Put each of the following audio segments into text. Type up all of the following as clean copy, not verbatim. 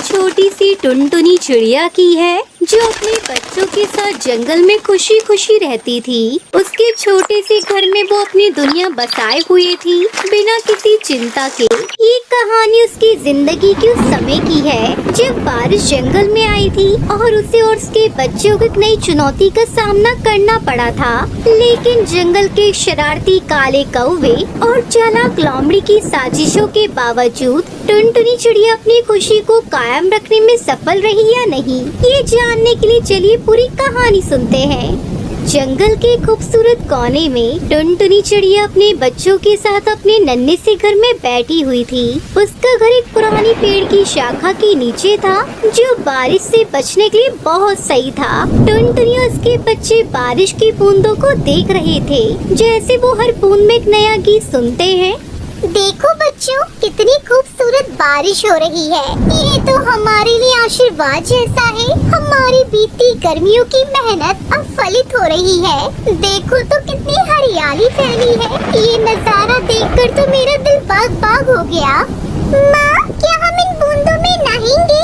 छोटी सी टुनटुनी चिड़िया की है जो अपने बच्चों के साथ जंगल में खुशी खुशी रहती थी। उसके छोटे से घर में वो अपनी दुनिया बसाए हुए थी बिना किसी चिंता के। ये कहानी उसकी जिंदगी के उस समय की है जब बारिश जंगल में आई थी और उसे और उसके बच्चों को एक नई चुनौती का सामना करना पड़ा था। लेकिन जंगल के शरारती काले कौवे और चालाक लोमड़ी की साजिशों के बावजूद टुनटुनी चिड़िया अपनी खुशी को कायम रखने में सफल रही या नहीं, ये जानने के लिए चलिए पूरी कहानी सुनते हैं। जंगल के खूबसूरत कोने में टुनटुनी चिड़िया अपने बच्चों के साथ अपने नन्हे से घर में बैठी हुई थी। उसका घर एक पुरानी पेड़ की शाखा के नीचे था जो बारिश से बचने के लिए बहुत सही था। टुनटुनी और उसके बच्चे बारिश की बूंदों को देख रहे थे जैसे वो हर बूंद में एक नया गीत सुनते हैं। देखो बच्चों, कितनी खूबसूरत बारिश हो रही है। ये तो हमारे लिए आशीर्वाद जैसा है। हमारी बीती गर्मियों की मेहनत अब फलित हो रही है। देखो तो कितनी हरियाली फैली है। ये नज़ारा देखकर तो मेरा दिल बाग बाग हो गया। माँ, क्या हम इन बूंदों में नहाएंगे?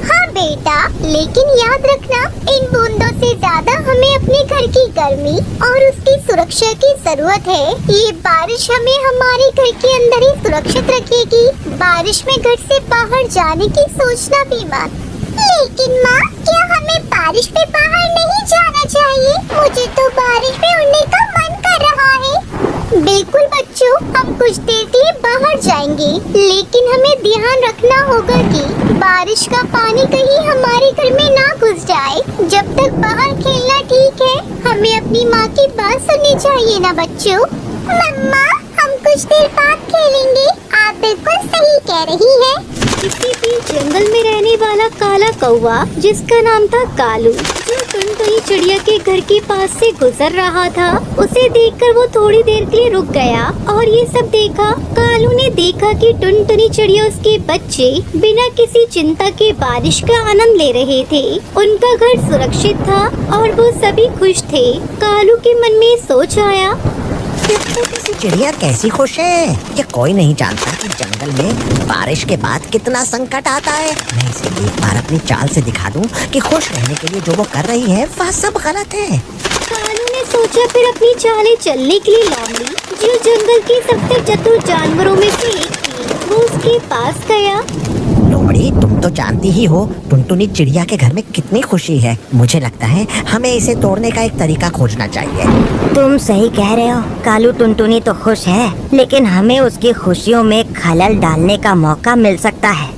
हाँ बेटा, लेकिन याद रखना, इन बूंदों से ज्यादा हमें अपने घर की गर्मी और उसकी सुरक्षा की जरूरत है। ये बारिश हमें हमारे घर के अंदर ही सुरक्षित रखेगी। बारिश में घर से बाहर जाने की सोचना भी मत। लेकिन माँ, क्या हमें बारिश में बाहर नहीं जाना चाहिए? मुझे तो बारिश में उड़ने का मन कर रहा है। बिल्कुल बच्चों, हम कुछ देर के लिए बाहर जाएंगे, लेकिन हमें ध्यान रखना होगा कि बारिश का पानी कहीं हमारे घर में ना घुस जाए। जब तक बाहर खेलना ठीक है, हमें अपनी माँ की बात सुननी चाहिए ना बच्चों। मम्मा, हम कुछ देर बाद खेलेंगे। आप बिल्कुल सही कह रही है। किसी भी जंगल में रहने वाला काला कौवा जिसका नाम था कालू, जो टुनटुनी चिड़िया के घर के पास से गुजर रहा था, उसे देखकर वो थोड़ी देर के लिए रुक गया और ये सब देखा। कालू ने देखा कि टुनटुनी चिड़िया उसके बच्चे बिना किसी चिंता के बारिश का आनंद ले रहे थे। उनका घर सुरक्षित था और वो सभी खुश थे। कालू के मन में सोच आया, छोटी सी चिड़िया कैसी खुश है। ये कोई नहीं जानता कि जंगल में बारिश के बाद कितना संकट आता है। मैं इसे एक बार अपनी चाल से दिखा दूं कि खुश रहने के लिए जो वो कर रही है वह सब गलत है। कालू ने सोचा। फिर अपनी चालें चलने के लिए लोमड़ी, जो जंगल की सबसे चतुर जानवरों में से एक थी, वो उसके पास गया। लोमड़ी, तुम तो जानती ही हो टुनटुनी चिड़िया के घर में कितनी खुशी है। मुझे लगता है हमें इसे तोड़ने का एक तरीका खोजना चाहिए। तुम सही कह रहे हो। कालू टुनटुनी तो खुश है, लेकिन हमें उसकी खुशियों में खलल डालने का मौका मिल सकता है।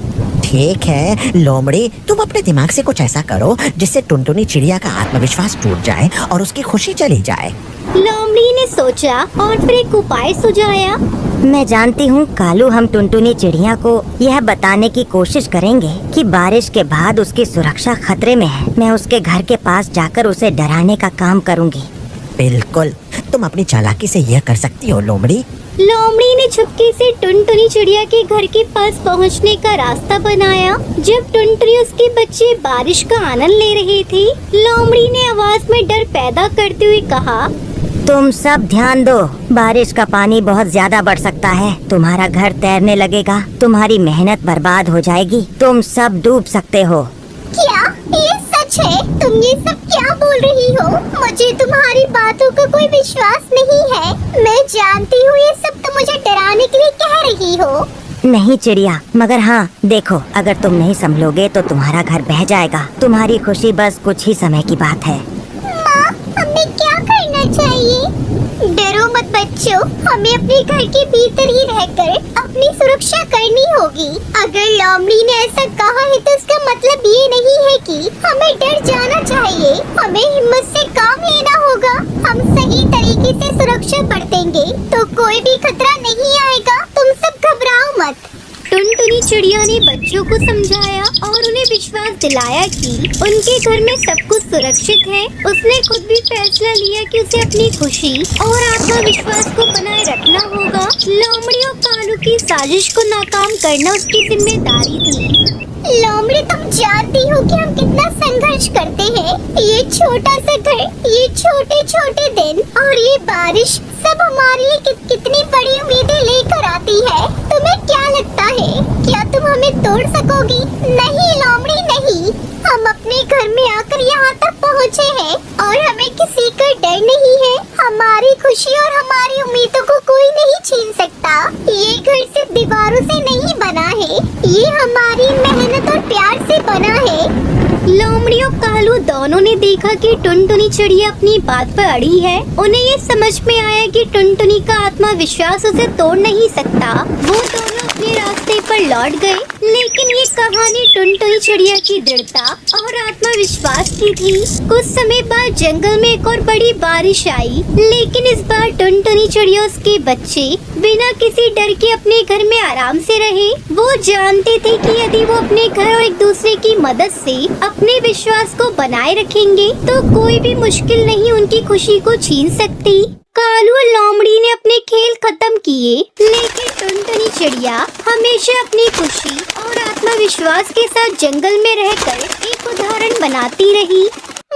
ठीक है लोमड़ी, तुम अपने दिमाग से कुछ ऐसा करो जिससे टुनटुनी चिड़िया का आत्मविश्वास टूट जाए और उसकी खुशी चली जाए। लोमड़ी ने सोचा और फिर एक उपाय सुझाया। मैं जानती हूँ कालू, हम टुनटुनी चिड़िया को यह बताने की कोशिश करेंगे कि बारिश के बाद उसकी सुरक्षा खतरे में है। मैं उसके घर के पास जाकर उसे डराने का काम करूँगी। बिल्कुल, तुम अपनी चालाकी से यह कर सकती हो लोमड़ी। लोमड़ी ने छुपके से टुनटुनी चिड़िया के घर के पास पहुंचने का रास्ता बनाया। जब टुनटुनी उसके बच्चे बारिश का आनंद ले रहे थे, लोमड़ी ने आवाज में डर पैदा करते हुए कहा, तुम सब ध्यान दो, बारिश का पानी बहुत ज्यादा बढ़ सकता है। तुम्हारा घर तैरने लगेगा, तुम्हारी मेहनत बर्बाद हो जाएगी, तुम सब डूब सकते हो। क्या ये सच है? तुम ये सब क्या बोल रही हो? मुझे तुम्हारी बातों का कोई विश्वास नहीं है। मैं जानती हूँ ये सब तुम मुझे डराने के लिए कह रही हो। नहीं चिड़िया, मगर हाँ देखो, अगर तुम नहीं संभलोगे तो तुम्हारा घर बह जाएगा। तुम्हारी खुशी बस कुछ ही समय की बात है। माँ, हमें क्या करना चाहिए? डरो मत बच्चों, हमें अपने घर के भीतर ही रहकर अपनी सुरक्षा करनी होगी। अगर लोमड़ी ने ऐसा कहा है तो इसका मतलब ये नहीं है कि हमें डर जाना चाहिए। हमें हिम्मत से काम लेना होगा। हम सही तरीके से सुरक्षा बरतेंगे तो कोई भी खतरा नहीं आएगा। तुम सब घबराओ मत। टुनटुनी चिड़िया ने बच्चों को समझाया और उन्हें विश्वास दिलाया कि उनके घर में सब कुछ सुरक्षित है। उसने खुद भी फैसला लिया कि उसे अपनी खुशी और आत्मविश्वास को बनाए रखना होगा। लोमड़ी और कालू की साजिश को नाकाम करना उसकी जिम्मेदारी थी। लोमड़ी, तुम जानती हो कि हम कितना संघर्ष करते हैं। ये छोटा सा घर, ये छोटे छोटे दिन और ये बारिश सब हमारे लिए कितनी बड़ी उम्मीदें लेकर आती है। तुम्हें क्या लगता है, क्या तुम हमें तोड़ सकोगी? नहीं लोमड़ी नहीं, हम अपने घर में आकर यहाँ तक पहुँचे हैं और हमें किसी का डर नहीं है। हमारी खुशी और हमारी उम्मीदों को कोई नहीं छीन सकता। ये घर सिर्फ दीवारों से नहीं बना है, ये हमारी मेहनत और प्यार से बना है। लोमड़ी और कालू दोनों ने देखा कि टुनटुनी चिड़िया अपनी बात पर अड़ी है। उन्हें ये समझ में आया कि टुनटुनी का आत्मविश्वास उसे तोड़ नहीं सकता। वो दोनों अपने रास्ते पर लौट गए। लेकिन ये कहानी टुनटुनी चिड़िया की दृढ़ता और आत्मविश्वास की थी। कुछ समय बाद जंगल में एक और बड़ी बारिश आई, लेकिन इस बार टुनटुनी चिड़िया उसके बच्चे बिना किसी डर के अपने घर में आराम से रहे। वो जानते थे कि यदि वो अपने घर और एक दूसरे की मदद से अपने विश्वास को बनाए रखेंगे तो कोई भी मुश्किल नहीं उनकी खुशी को छीन सकती। कालू और लोमड़ी ने अपने खेल खत्म किए, लेकिन टुनटुनी चिड़िया हमेशा अपनी खुशी और आत्मविश्वास के साथ जंगल में रहकर एक उदाहरण बनाती रही।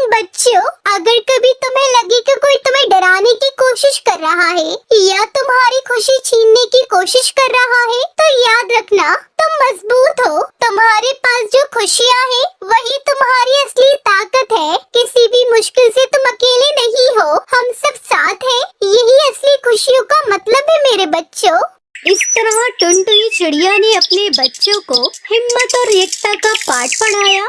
बच्चों, अगर कभी तुम्हें लगे कि कोई तुम्हें डराने की कोशिश कर रहा है या तुम्हारी खुशी छीनने की कोशिश कर रहा है, तो याद रखना तुम मजबूत हो। तुम्हारे पास जो खुशियाँ हैं, वही तुम्हारी असली ताकत है। किसी भी मुश्किल से तुम अकेले नहीं हो, हम सब साथ हैं। यही असली खुशियों का मतलब है मेरे बच्चों। इस तरह टुनटुनी चिड़िया ने अपने बच्चों को हिम्मत और एकता का पाठ पढ़ाया